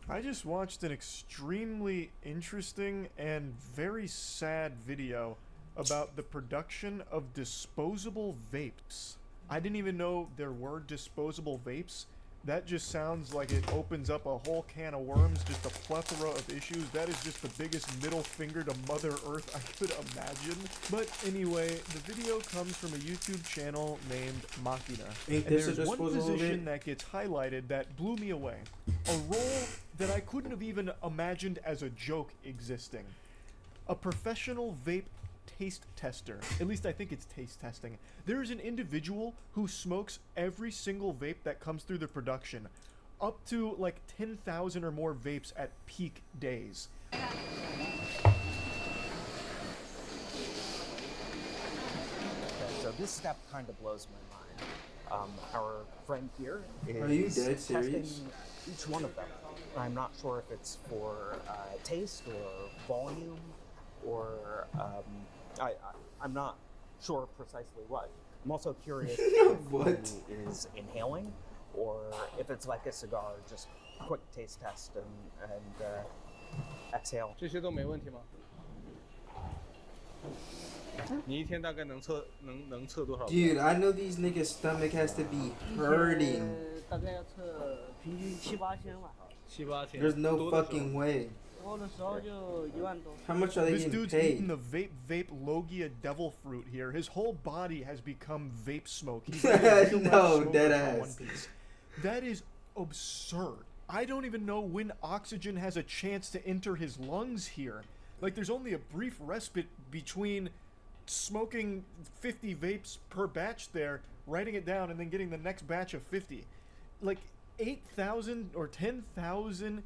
I just watched an extremely interesting and very sad video about the production of disposable vapes. I didn't even know there were disposable vapes. That just sounds like it opens up a whole can of worms, just a plethora of issues. That is just the biggest middle finger to Mother Earth I could imagine. But anyway, the video comes from a YouTube channel named Machina. And there's one position that gets highlighted that blew me away. A role that I couldn't have even imagined as a joke existing. A professional vape taste tester. At least I think it's taste testing. There is an individual who smokes every single vape that comes through the production, up to like 10,000 or more vapes at peak days. So this step kind of blows my mind. Our friend here is Are you dead testing serious? each one of them. I'm not sure if it's for taste or volume or I'm not sure precisely what. I'm also curious if he is inhaling or if it's like a cigar, just quick taste test and exhale. 这些都没问题吗？你一天大概能测多少？ Dude, I know these niggas' stomach has to be hurting. 大概要测平均7、8千吧。7、8千。 There's no fucking way. 多的时候就1万多。 How much are they This getting dude's paid? eating the vape Logia devil fruit here. His whole body has become vape smoke. He's like a real life No, smoker dead from ass. One Piece. That is absurd. I don't even know when oxygen has a chance to enter his lungs here. Like, there's only a brief respite between smoking 50 vapes per batch there, writing it down, and then getting the next batch of 50. Like, 8,000 or 10,000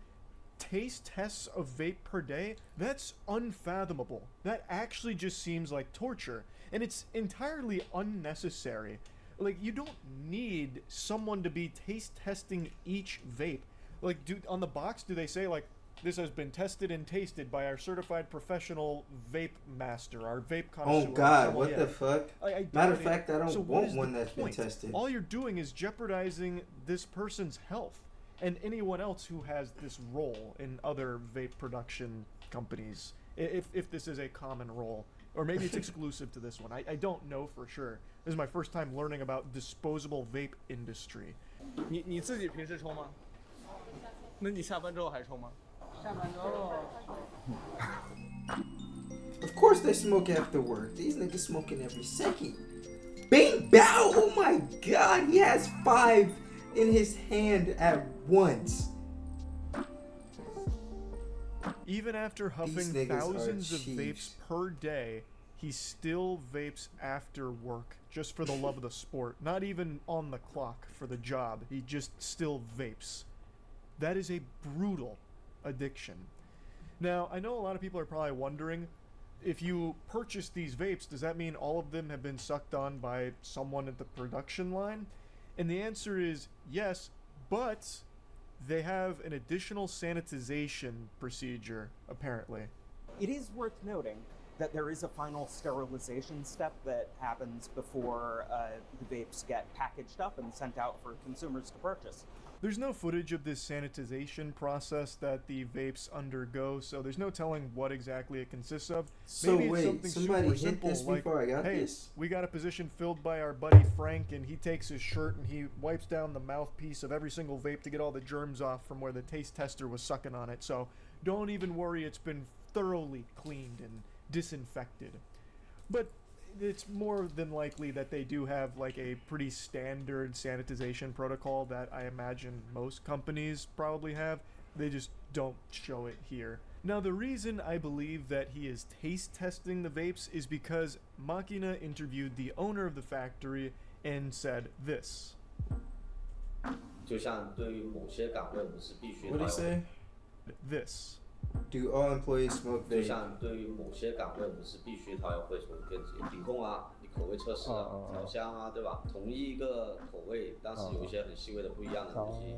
taste tests of vape per day? That's unfathomable. That actually just seems like torture. And it's entirely unnecessary. Like, you don't need someone to be taste testing each vape. Like, on the box, do they say, like, this has been tested and tasted by our certified professional vape master, our vape connoisseur? Oh god, what the fuck? I Matter doubt of fact, I don't So want one that's been tested. All you're doing is jeopardizing this person's health and anyone else who has this role in other vape production companies, if this is a common role. Or maybe it's exclusive to this one. I don't know for sure. This is my first time learning about disposable vape industry. 你自己平时抽吗？那你下班之后还抽吗？ 下班之后。 Of course they smoke after work. These niggas smoking every second. Bing bow! Oh my god, he has 5 in his hand at once. Even after huffing niggas are thousands of chiefs. vapes per day, he still vapes after work, just for the love of the sport. Not even on the clock for the job. He just still vapes. That is a brutal addiction. Now, I know a lot of people are probably wondering, if you purchase these vapes, does that mean all of them have been sucked on by someone at the production line? And the answer is yes, but they have an additional sanitization procedure, apparently. It is worth noting that there is a final sterilization step that happens before the vapes get packaged up and sent out for consumers to purchase. There's no footage of this sanitization process that the vapes undergo, so there's no telling what exactly it consists of. So Maybe it's wait, something somebody super hit simple, this like, before I got hey, this? we got a position filled by our buddy Frank, and he takes his shirt and he wipes down the mouthpiece of every single vape to get all the germs off from where the taste tester was sucking on it. So don't even worry, it's been thoroughly cleaned and disinfected. But it's more than likely that they do have like a pretty standard sanitization protocol that I imagine most companies probably have. They just don't show it here. Now, the reason I believe that he is taste testing the vapes is because Machina interviewed the owner of the factory and said this. 就像对于某些岗位，我们是必须 What did he say? This. Do all employees smoke 就 vape? 像对于某些岗位，我们是必须他要会从跟品控啊、你口味测试啊、调香啊，对吧？同一个口味，但是有一些很细微的不一样的东西，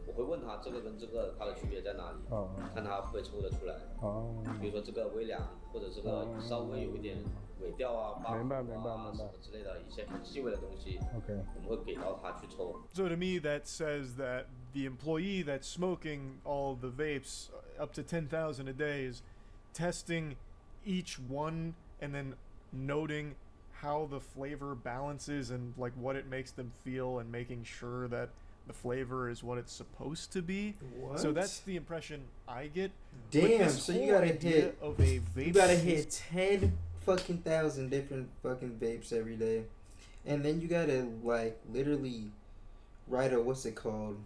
我会问他这个跟这个它的区别在哪里，看他会不会抽得出来。比如说这个微凉，或者这个稍微有一点尾调啊、发红啊什么之类的一些很细微的东西，我们会给到他去抽。So to me, that says that the employee that's smoking all the vapes up to 10,000 a day is testing each one and then noting how the flavor balances and like what it makes them feel and making sure that the flavor is what it's supposed to be. What? So that's the impression I get. Damn, so you gotta hit of a vape you gotta hit 10 fucking thousand different fucking vapes every day. And then you gotta like literally write a what's it called?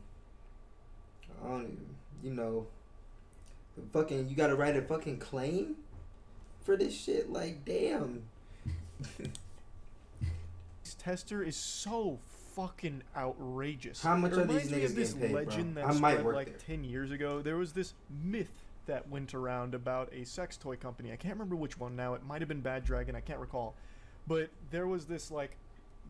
I don't even, you know, fucking you gotta write a fucking claim for this shit. Like damn. This tester is so fucking outrageous. How much It are these reminds me niggas of this getting paid, legend bro? that I might spread work like there. 10 years ago. There was this myth that went around about a sex toy company. I can't remember which one now. It might have been Bad Dragon. I can't recall. But there was this like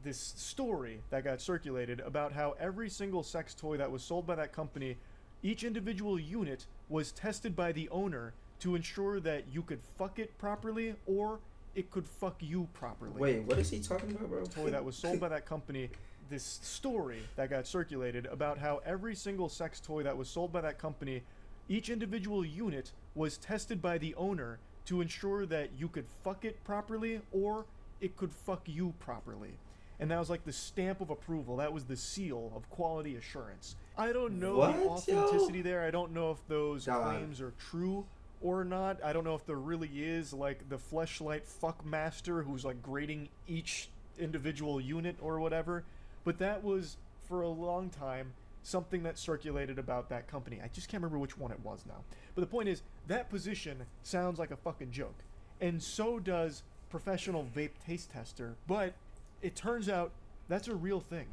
this story that got circulated about how every single sex toy that was sold by that company, each individual unit was tested by the owner to ensure that you could fuck it properly or it could fuck you properly. Wait, what is he talking about, bro? Toy that was sold by that company, this story that got circulated about how every single sex toy that was sold by that company, each individual unit was tested by the owner to ensure that you could fuck it properly or it could fuck you properly. And that was like the stamp of approval. That was the seal of quality assurance. I don't know What, the authenticity there. I don't know if those God. claims are true or not. I don't know if there really is like the fleshlight fuck master who's like grading each individual unit or whatever. But that was for a long time something that circulated about that company. I just can't remember which one it was now. But the point is, that position sounds like a fucking joke. And so does Professional Vape Taste Tester. But it turns out that's a real thing.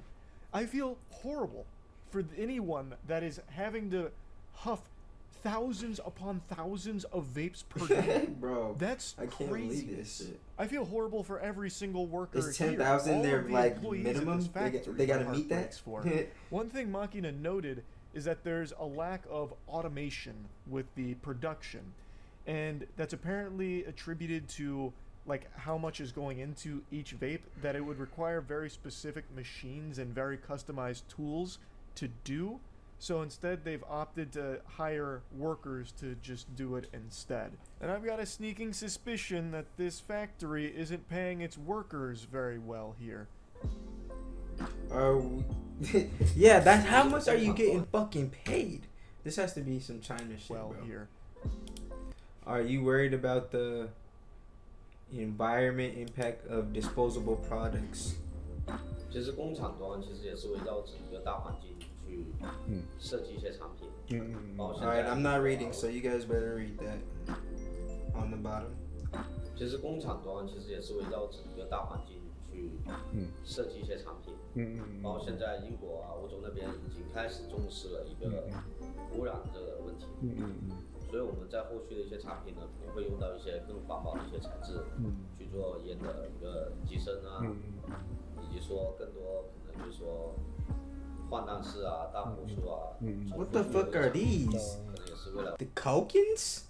I feel horrible for anyone that is having to huff thousands upon thousands of vapes per day. Bro, That's I can't crazy. believe this shit. I feel horrible for every single worker. Is here. 10,000 All their of the like employees at minimum? this They factory gotta my meet heart that. breaks for. One thing Machina noted is that there's a lack of automation with the production, and that's apparently attributed to like how much is going into each vape, that it would require very specific machines and very customized tools to do. So instead they've opted to hire workers to just do it instead. And I've got a sneaking suspicion that this factory isn't paying its workers very well here. Yeah, that's how much are you getting fucking paid? This has to be some China shit, Well bro. here. Are you worried about the environment impact of disposable products? 其实工厂端其实也是围绕整个大环境去设计一些产品。包括现 Alright, 在 I'm not reading, so you guys better read that on the bottom. 其实工厂端其实也是围绕整个大环境去设计一些产品。包括现在英国啊、欧洲那边已经开始重视了一个污染这个问题。所以我们在后续的一些产品呢，可能会用到一些更环保的一些材质，去做烟的一个提升啊，以及说更多可能就是说换弹式啊、大壶数啊。What the fuck are these? 可能也是为了 The Kokins?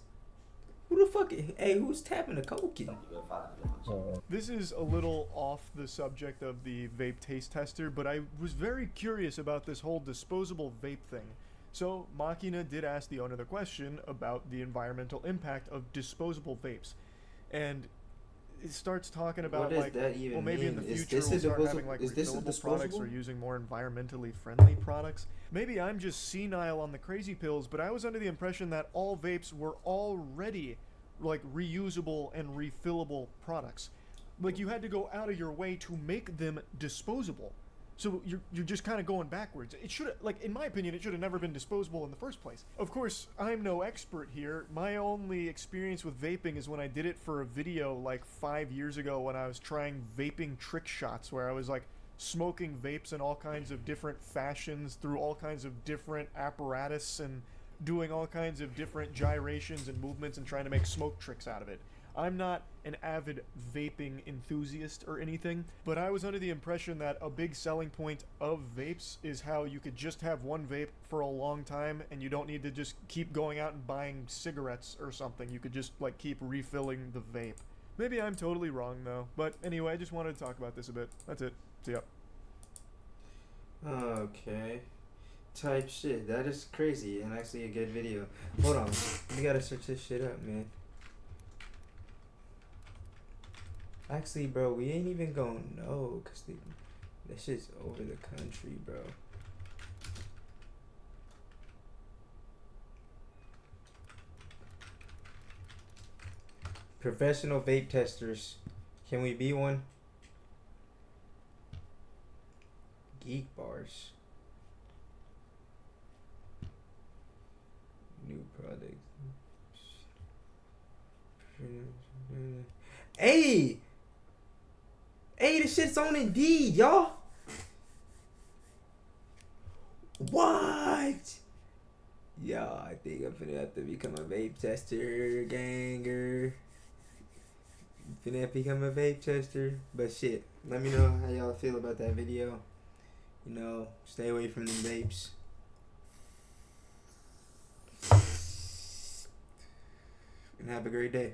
Who the fuck? Hey, who's tapping a Kokin? 一个发展的方向。 This is a little off the subject of the vape taste tester, but I was very curious about this whole disposable vape thing. So Machina did ask the owner the question about the environmental impact of disposable vapes, and it starts talking about What does like, that even well, maybe in the mean? Is future this we'll a start disposable- having like is this a refillable products or disposable? using more environmentally friendly products. Maybe I'm just senile on the crazy pills, but I was under the impression that all vapes were already like reusable and refillable products. Like you had to go out of your way to make them disposable. So you're just kind of going backwards. It should, like in my opinion, it should have never been disposable in the first place. Of course, I'm no expert here. My only experience with vaping is when I did it for a video like 5 years ago when I was trying vaping trick shots, where I was like smoking vapes in all kinds of different fashions through all kinds of different apparatus and doing all kinds of different gyrations and movements and trying to make smoke tricks out of it. I'm not an avid vaping enthusiast or anything, but I was under the impression that a big selling point of vapes is how you could just have one vape for a long time and you don't need to just keep going out and buying cigarettes or something. You could just like keep refilling the vape. Maybe I'm totally wrong though, but anyway, I just wanted to talk about this a bit. That's it. See ya. Okay. type shit. That is crazy and actually a good video. Hold on, we gotta search this shit up, man. Actually, bro, we ain't even gonna know because that shit's over the country, bro. Professional vape testers. Can we be one? Geek bars. New product. Hey! Hey, the shit's on Indeed, y'all. What? Yeah, I think I'm finna have to become a vape tester, ganger. Finna have to become a vape tester. But shit, let me know how y'all feel about that video. You know, stay away from them vapes. And have a great day.